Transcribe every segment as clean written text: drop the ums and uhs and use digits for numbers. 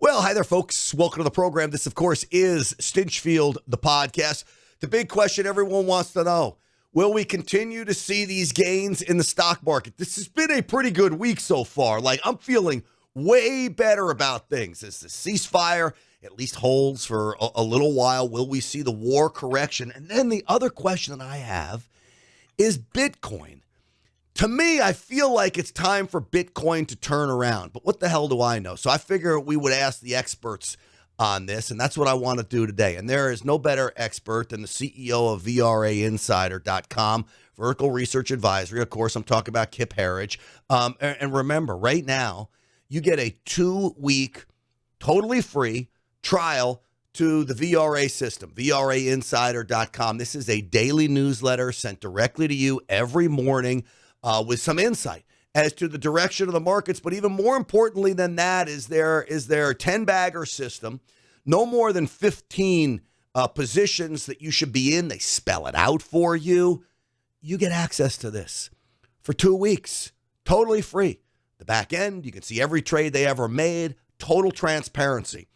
Well, hi there, folks. Welcome to the program. This, of course, is Stinchfield, the podcast. The big question everyone wants to know, will we continue to see these gains in the stock market? This has been a pretty good week so far. I'm feeling way better about things. As the ceasefire at least holds for a little while, will we see the war correction? And then the other question that I have is Bitcoin. To me, I feel like it's time for Bitcoin to turn around, but what the hell do I know? So I figure we would ask the experts on this, and that's what I want to do today. And there is no better expert than the CEO of VRAinsider.com, Vertical Research Advisory. Of course, I'm talking about Kip Herriage. And remember, right now, you get a 2-week, totally free trial to the VRA system, VRAinsider.com. This is a daily newsletter sent directly to you every morning, with some insight as to the direction of the markets. But even more importantly than that is their 10-bagger system, no more than 15 positions that you should be in. They spell it out for you. You get access to this for 2 weeks, totally free. The back end, you can see every trade they ever made, total transparency.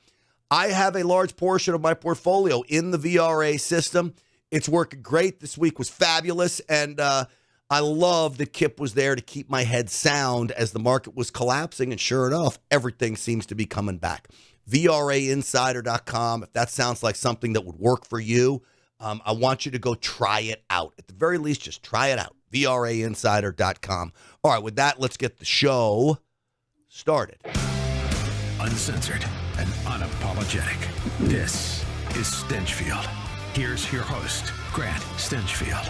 I have a large portion of my portfolio in the VRA system. It's working great. This week was fabulous, and I love that Kip was there to keep my head sound as the market was collapsing, and sure enough, everything seems to be coming back. VRAinsider.com, if that sounds like something that would work for you, I want you to go try it out. At the very least, just try it out. VRAinsider.com. All right, with that, let's get the show started. Uncensored and unapologetic. This is Stinchfield. Here's your host, Grant Stinchfield.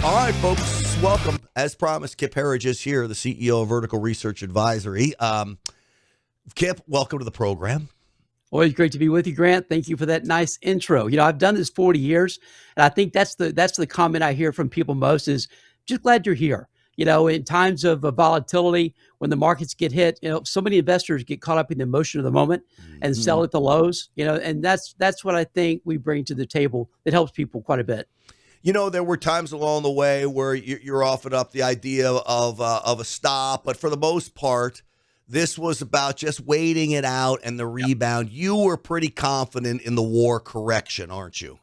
All right, folks, welcome. As promised, Kip Herriage is here, the CEO of Vertical Research Advisory. Kip, welcome to the program. Always great to be with you, Grant. Thank you for that nice intro. I've done this 40 years, and I think that's the comment I hear from people most is just glad you're here. In times of volatility, when the markets get hit, so many investors get caught up in the emotion of the moment and sell at the lows, and that's what I think we bring to the table that helps people quite a bit. There were times along the way where you're offered up the idea of a stop, but for the most part, this was about just waiting it out and the rebound. Yep. You were pretty confident in the war correction, aren't you?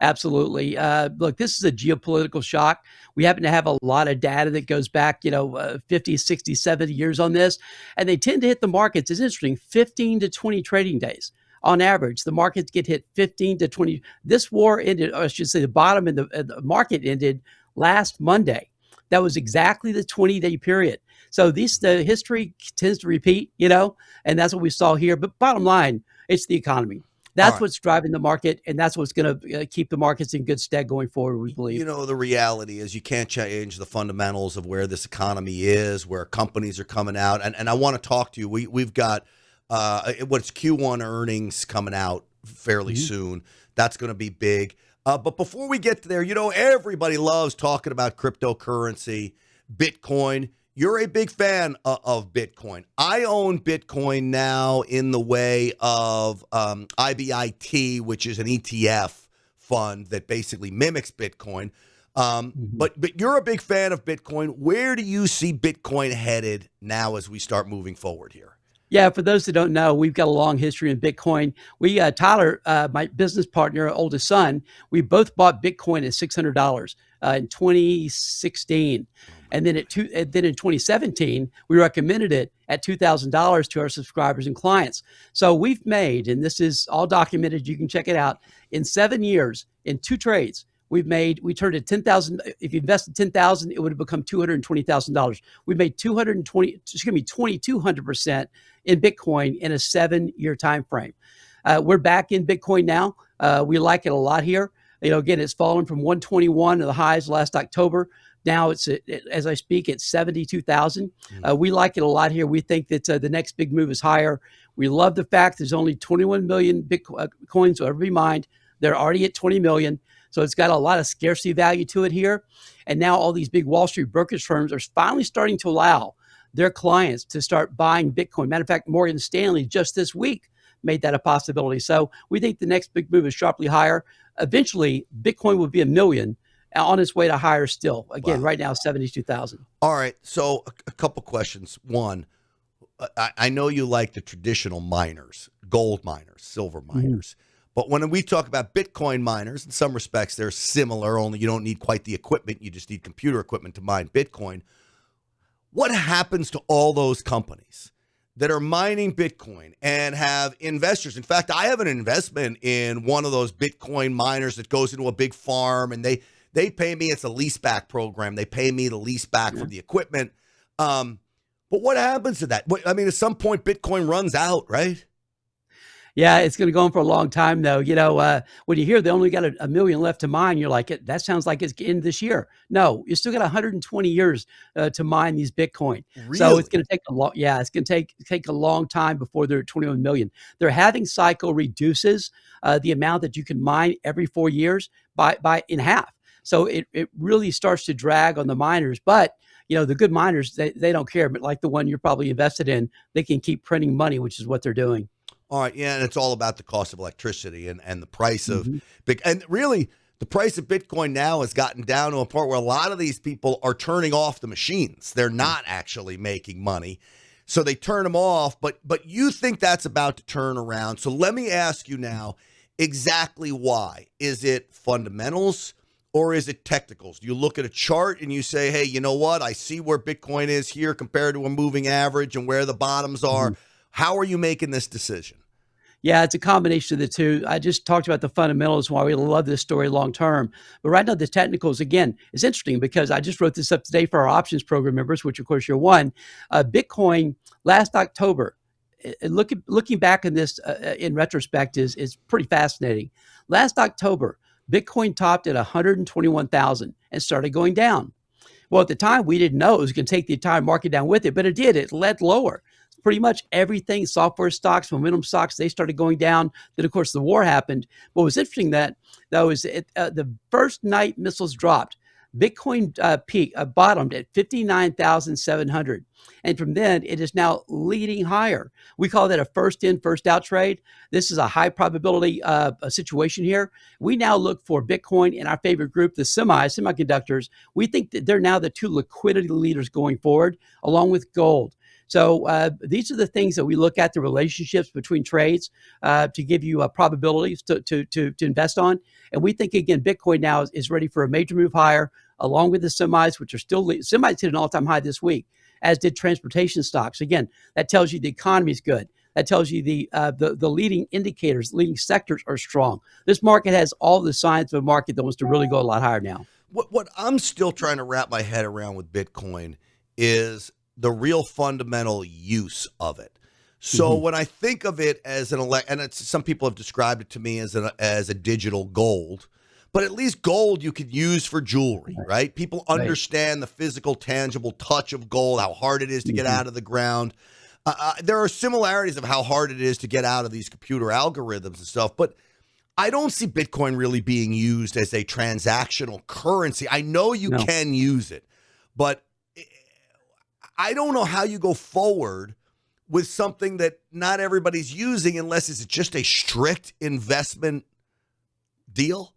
Absolutely. Look, this is a geopolitical shock. We happen to have a lot of data that goes back, 50, 60, 70 years on this, and they tend to hit the markets. It's interesting, 15 to 20 trading days. On average, the markets get hit 15 to 20. This war ended, or I should say the bottom in the market ended last Monday. That was exactly the 20-day period. So the history tends to repeat, and that's what we saw here. But bottom line, it's the economy. That's what's driving the market, and that's what's going to keep the markets in good stead going forward, we believe. The reality is you can't change the fundamentals of where this economy is, where companies are coming out. And I want to talk to you. We've got what's Q1 earnings coming out fairly soon. That's going to be big. But before we get to there, everybody loves talking about cryptocurrency, Bitcoin. You're a big fan of Bitcoin. I own Bitcoin now in the way of IBIT, which is an ETF fund that basically mimics Bitcoin. But you're a big fan of Bitcoin. Where do you see Bitcoin headed now as we start moving forward here? Yeah, for those that don't know, we've got a long history in Bitcoin. We, Tyler, my business partner, oldest son, we both bought Bitcoin at $600 in 2016. And then in 2017, we recommended it at $2,000 to our subscribers and clients. So we've made, and this is all documented, you can check it out, in 7 years, in 2 trades, we turned it 10,000. If you invested 10,000, it would have become $220,000. We made 2,200% in Bitcoin in a 7-year time frame. We're back in Bitcoin now. We like it a lot here. Again, it's fallen from 121 to the highs last October. Now it's, as I speak, it's 72,000. We like it a lot here. We think that the next big move is higher. We love the fact there's only 21 million Bitcoins, so every mind, they're already at 20 million. So it's got a lot of scarcity value to it here. And now all these big Wall Street brokerage firms are finally starting to allow their clients to start buying Bitcoin. Matter of fact, Morgan Stanley just this week made that a possibility. So we think the next big move is sharply higher. Eventually, Bitcoin will be $1 million on its way to higher still. Again, Right now, 72,000. All right. So a couple questions. One, I know you like the traditional miners, gold miners, silver miners. But when we talk about Bitcoin miners, in some respects, they're similar, only you don't need quite the equipment. You just need computer equipment to mine Bitcoin. What happens to all those companies that are mining Bitcoin and have investors? In fact, I have an investment in one of those Bitcoin miners that goes into a big farm, and they pay me. It's a leaseback program. They pay me the lease back for the equipment. But what happens to that? I mean, at some point, Bitcoin runs out, right? Yeah, it's going to go on for a long time, though. When you hear they only got a million left to mine, you're like, that sounds like it's in this year. No, you still got 120 years to mine these Bitcoin. Really? So it's going to take a long, it's going to take a long time before they're at 21 million. Their halving cycle reduces the amount that you can mine every 4 years by in half. So it really starts to drag on the miners. But the good miners, they don't care. But like the one you're probably invested in, they can keep printing money, which is what they're doing. All right, yeah, and it's all about the cost of electricity and the price of and really the price of Bitcoin now has gotten down to a point where a lot of these people are turning off the machines. They're not actually making money, so they turn them off. But you think that's about to turn around. So let me ask you now, exactly why? Is it fundamentals or is it technicals? Do you look at a chart and you say, hey, you know what? I see where Bitcoin is here compared to a moving average and where the bottoms are. How are you making this decision? Yeah, it's a combination of the two. I just talked about the fundamentals, why we love this story long term. But right now, the technicals, again, it's interesting because I just wrote this up today for our options program members, which of course you're one. Bitcoin last October, looking back in this in retrospect is pretty fascinating. Last October, Bitcoin topped at 121,000 and started going down. Well, at the time, we didn't know it was going to take the entire market down with it, but it did. It led lower. Pretty much everything, software stocks, momentum stocks, they started going down. Then, of course, the war happened. What was interesting though is the first night missiles dropped, Bitcoin bottomed at 59,700. And from then, it is now leading higher. We call that a first in, first out trade. This is a high probability situation here. We now look for Bitcoin in our favorite group, the semiconductors. We think that they're now the two liquidity leaders going forward, along with gold. So these are the things that we look at, the relationships between trades to give you probabilities to invest on. And we think, again, Bitcoin now is ready for a major move higher, along with the semis, which are still, semis hit an all-time high this week, as did transportation stocks. Again, that tells you the economy is good. That tells you the leading indicators, leading sectors are strong. This market has all the signs of a market that wants to really go a lot higher now. What I'm still trying to wrap my head around with Bitcoin is the real fundamental use of it. So when I think of it as and some people have described it to me as a digital gold, but at least gold you could use for jewelry, right? People understand the physical, tangible touch of gold, how hard it is to get out of the ground. There are similarities of how hard it is to get out of these computer algorithms and stuff, but I don't see Bitcoin really being used as a transactional currency. I know you can use it, but I don't know how you go forward with something that not everybody's using unless it's just a strict investment deal.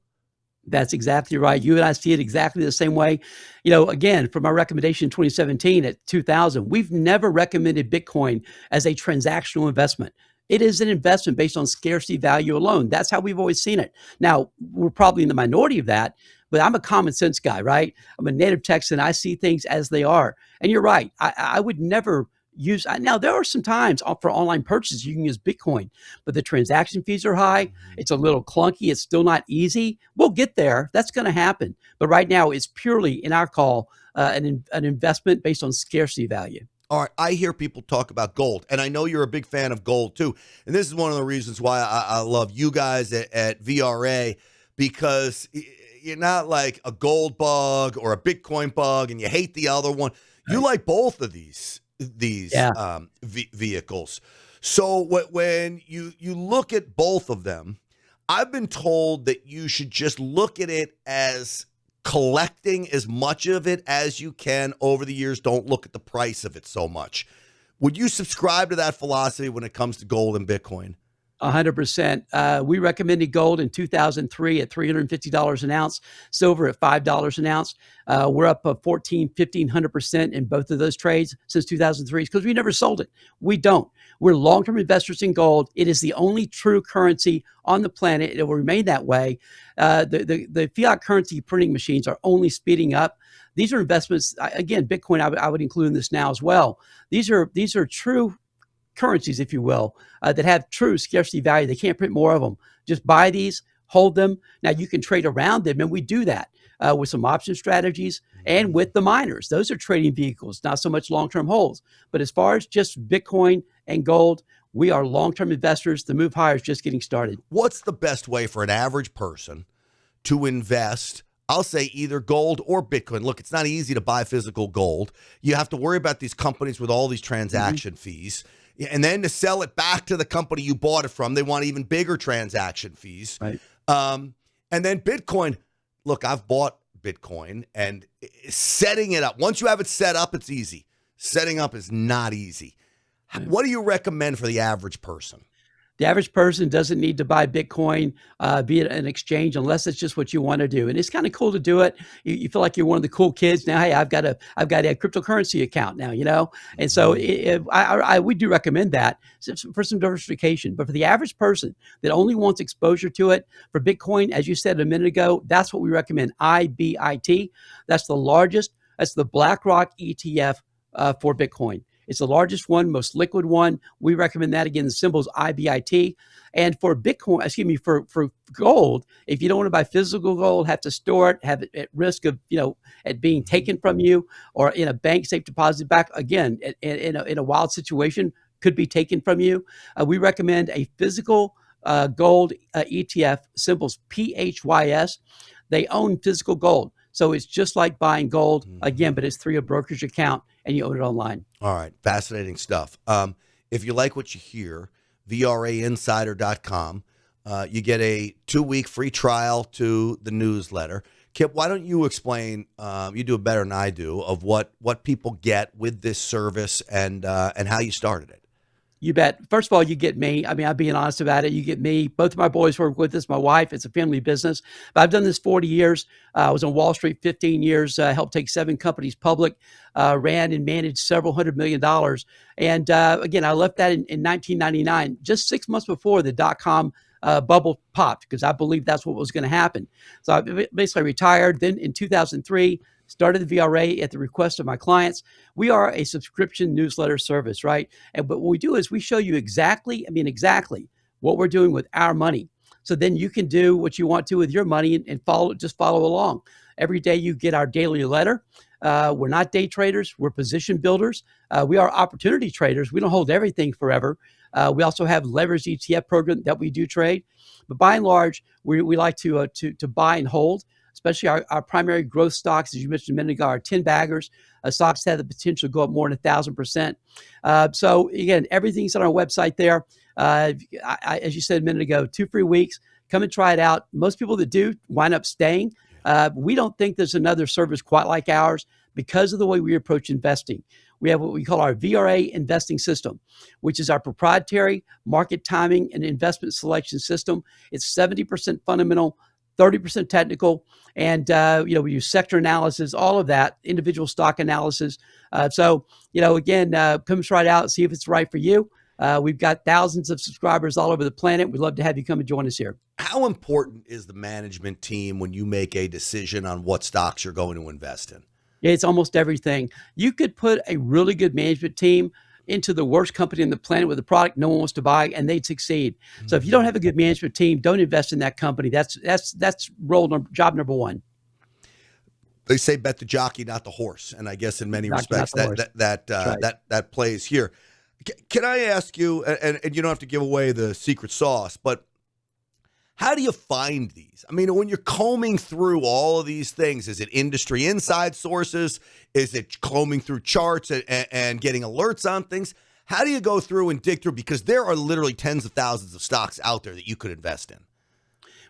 That's exactly right. You and I see it exactly the same way. Again, from our recommendation in 2017 at 2000, we've never recommended Bitcoin as a transactional investment. It is an investment based on scarcity value alone. That's how we've always seen it. Now, we're probably in the minority of that, but I'm a common sense guy, right? I'm a native Texan. I see things as they are. And you're right. I would never use. Now, there are some times for online purchases you can use Bitcoin, but the transaction fees are high. It's a little clunky. It's still not easy. We'll get there. That's going to happen. But right now, it's purely, in our call, an investment based on scarcity value. All right, I hear people talk about gold, and I know you're a big fan of gold too. And this is one of the reasons why I love you guys at VRA, because you're not like a gold bug or a Bitcoin bug, and you hate the other one. You like both of these vehicles. So when you look at both of them, I've been told that you should just look at it as collecting as much of it as you can over the years. Don't look at the price of it so much. Would you subscribe to that philosophy when it comes to gold and Bitcoin? 100%. We recommended gold in 2003 at $350 an ounce, silver at $5 an ounce. We're up 1,500% in both of those trades since 2003 because we never sold it. We don't. We're long-term investors in gold. It is the only true currency on the planet. It will remain that way. The fiat currency printing machines are only speeding up. These are investments. Again, Bitcoin, I would include in this now as well. These are true currencies, if you will, that have true scarcity value. They can't print more of them. Just buy these, hold them. Now you can trade around them, and we do that with some option strategies and with the miners. Those are trading vehicles, not so much long-term holds. But as far as just Bitcoin and gold, we are long-term investors. The move higher is just getting started. What's the best way for an average person to invest? I'll say either gold or Bitcoin. Look, it's not easy to buy physical gold. You have to worry about these companies with all these transaction fees. And then to sell it back to the company you bought it from, they want even bigger transaction fees. Right. And then Bitcoin. Look, I've bought Bitcoin, and setting it up, once you have it set up, it's easy. Setting up is not easy. What do you recommend for the average person? The average person doesn't need to buy Bitcoin, be it an exchange, unless it's just what you want to do. And it's kind of cool to do it. You feel like you're one of the cool kids now. Hey, I've got a cryptocurrency account now, And so we do recommend that for some diversification. But for the average person that only wants exposure to it, for Bitcoin, as you said a minute ago, that's what we recommend. IBIT. That's the largest. That's the BlackRock ETF for Bitcoin. It's the largest one, most liquid one. We recommend that. Again, the symbol is IBIT. And for Bitcoin, for gold, if you don't want to buy physical gold, have to store it, have it at risk of, it being taken from you, or in a bank safe deposit back, again, in a wild situation, could be taken from you. We recommend a physical gold ETF, symbols PHYS. They own physical gold. So it's just like buying gold, again, but it's through a brokerage account and you own it online. All right. Fascinating stuff. If you like what you hear, VRAinsider.com, you get a 2-week free trial to the newsletter. Kip, why don't you explain, you do it better than I do, of what people get with this service and how you started it. You bet. First of all, you get me. I mean, I'm being honest about it. You get me. Both of my boys work with us. My wife, it's a family business. But I've done this 40 years. I was on Wall Street 15 years, helped take 7 companies public, ran and managed several $100 million. And again, I left that in 1999, just 6 months before the dot-com bubble popped, because I believed that's what was going to happen. So I basically retired. Then in 2003, started the VRA at the request of my clients. We are a subscription newsletter service, right? But what we do is we show you exactly what we're doing with our money. So then you can do what you want to with your money and just follow along. Every day you get our daily letter. We're not day traders. We're position builders. We are opportunity traders. We don't hold everything forever. We also have leveraged ETF program that we do trade. But by and large, we like to buy and hold. Especially our primary growth stocks, as you mentioned a minute ago, are 10 baggers. Stocks have the potential to go up more than 1,000%. So again, everything's on our website there. As you said a minute ago, 2 free weeks. Come and try it out. Most people that do wind up staying. We don't think there's another service quite like ours because of the way we approach investing. We have what we call our VRA investing system, which is our proprietary market timing and investment selection system. It's 70% fundamental, 30% technical, and we use sector analysis, all of that, individual stock analysis. Again, come try it out, see if it's right for you. We've got thousands of subscribers all over the planet. We'd love to have you come and join us here. How important is the management team when you make a decision on what stocks you're going to invest in? Yeah, it's almost everything. You could put a really good management team into the worst company on the planet with a product no one wants to buy, and they'd succeed. So if you don't have a good management team, don't invest in that company. That's job number one. They say bet the jockey, not the horse, and I guess in many respects that plays here. Can I ask you, and you don't have to give away the secret sauce, but how do you find these? I mean, when you're combing through all of these things, is it industry inside sources? Is it combing through charts and getting alerts on things? How do you go through and dig through? Because there are literally tens of thousands of stocks out there that you could invest in.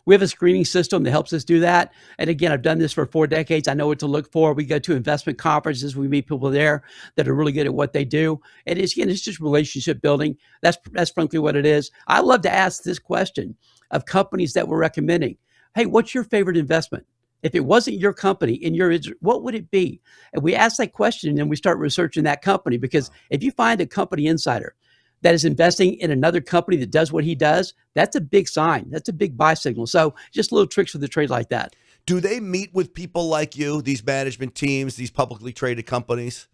We have a screening system that helps us do that. And again, I've done this for 4 decades. I know what to look for. We go to investment conferences. We meet people there that are really good at what they do. And it's just relationship building. That's frankly what it is. I love to ask this question of companies that we're recommending. Hey, what's your favorite investment? If it wasn't your company what would it be? And we ask that question and then we start researching that company, because if you find a company insider that is investing in another company that does what he does, that's a big sign. That's a big buy signal. So just little tricks of the trade like that. Do they meet with people like you, these management teams, these publicly traded companies?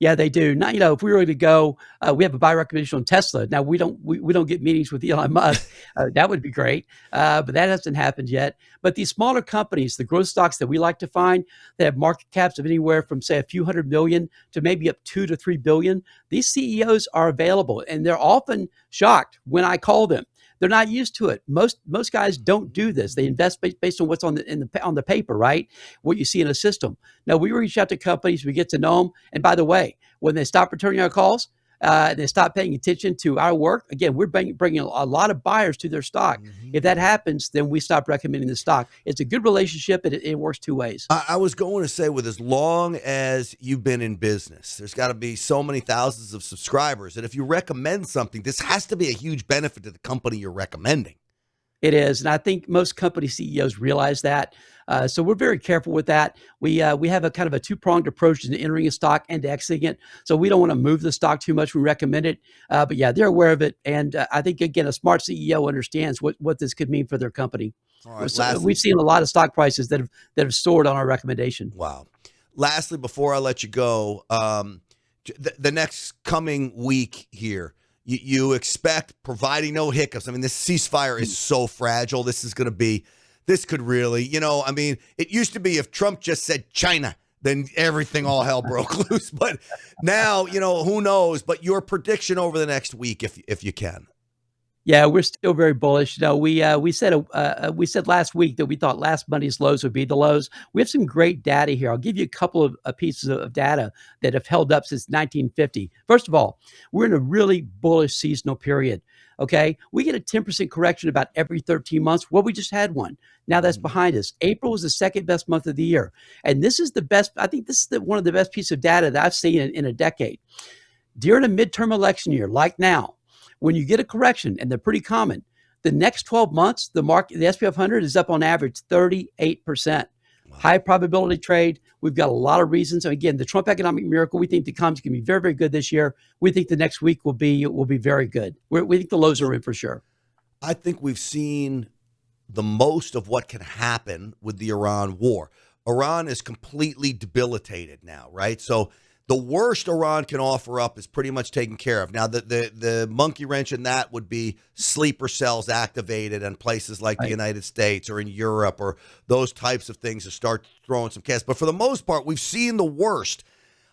Yeah, they do. Now, if we were to go, we have a buy recommendation on Tesla. Now, we don't get meetings with Elon Musk. That would be great, but that hasn't happened yet. But these smaller companies, the growth stocks that we like to find, that have market caps of anywhere from, say, a few hundred million to maybe up 2 to 3 billion, these CEOs are available, and they're often shocked when I call them. They're not used to it. Most guys don't do this. They invest based on what's on the paper, right? What you see in a system. Now, we reach out to companies, we get to know them, and by the way, when they stop returning our calls, they stop paying attention to our work. Again, we're bringing a lot of buyers to their stock. Mm-hmm. If that happens, then we stop recommending the stock. It's a good relationship, and it works 2 ways. I was going to say, with as long as you've been in business, there's got to be so many thousands of subscribers. And if you recommend something, this has to be a huge benefit to the company you're recommending. It is, and I think most company CEOs realize that. So we're very careful with that. We have a kind of a 2-pronged approach to entering a stock and to exiting it. So we don't want to move the stock too much. We recommend it, but yeah, they're aware of it. And I think, again, a smart CEO understands what this could mean for their company. All right, so we've seen a lot of stock prices that have soared on our recommendation. Wow. Lastly, before I let you go, the next coming week here, you expect, providing no hiccups. I mean, this ceasefire is so fragile. This could really, it used to be if Trump just said China, then everything, all hell broke loose. But now, who knows? But your prediction over the next week, if you can. Yeah, we're still very bullish. We said last week that we thought last Monday's lows would be the lows. We have some great data here. I'll give you a couple of pieces of data that have held up since 1950. First of all, we're in a really bullish seasonal period. Okay, we get a 10% correction about every 13 months. Well, we just had one. Now that's behind us. April was the second best month of the year, and this is the best. I think this is one of the best pieces of data that I've seen in a decade. During a midterm election year, like now, when you get a correction, and they're pretty common, the next 12 months, the SP 500 is up on average 38%. Wow. High probability trade. We've got a lot of reasons. And again, the Trump economic miracle, we think the economy can be very, very good this year. We think the next week will be very good. We think the lows are in for sure. I think we've seen the most of what can happen with the Iran war. Iran is completely debilitated now, right? So the worst Iran can offer up is pretty much taken care of. Now, the monkey wrench in that would be sleeper cells activated in places like the United States or in Europe, or those types of things to start throwing some cash. But for the most part, we've seen the worst.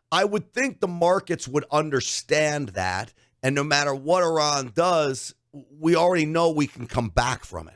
I would think the markets would understand that. And no matter what Iran does, we already know we can come back from it.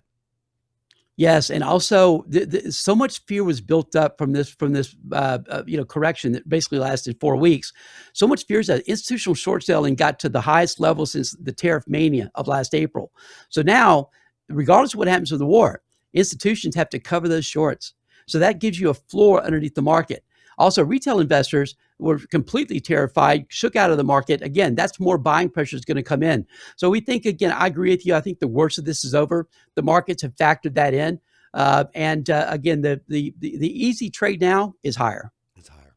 Yes, and also so much fear was built up from this correction that basically lasted 4 weeks. So much fear that institutional short selling got to the highest level since the tariff mania of last April. So now, regardless of what happens with the war, institutions have to cover those shorts. So that gives you a floor underneath the market. Also, retail investors were completely terrified, shook out of the market. Again, that's more buying pressure is going to come in. So we think, again, I agree with you. I think the worst of this is over. The markets have factored that in. Again, the easy trade now is higher. It's higher.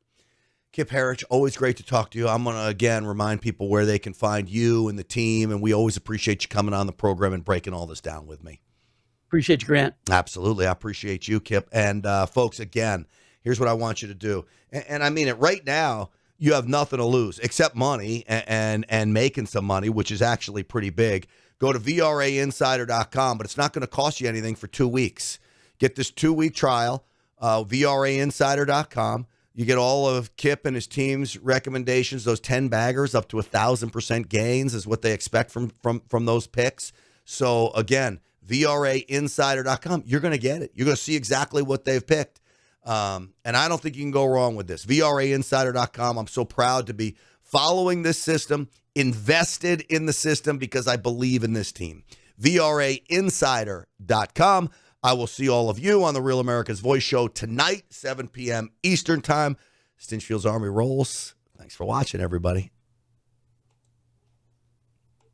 Kip Herriage, always great to talk to you. I'm going to, again, remind people where they can find you and the team. And we always appreciate you coming on the program and breaking all this down with me. Appreciate you, Grant. Absolutely. I appreciate you, Kip. And folks, again, here's what I want you to do. And I mean it right now, you have nothing to lose except money and making some money, which is actually pretty big. Go to VRAinsider.com, but it's not going to cost you anything for 2 weeks. Get this 2-week trial, VRAinsider.com. You get all of Kip and his team's recommendations, those 10 baggers, up to 1,000% gains is what they expect from those picks. So again, VRAinsider.com, you're going to get it. You're going to see exactly what they've picked. And I don't think you can go wrong with this. VRAinsider.com. I'm so proud to be following this system, invested in the system because I believe in this team. VRAinsider.com. I will see all of you on the Real America's Voice show tonight, 7 p.m. Eastern Time. Stinchfield's Army rolls. Thanks for watching, everybody.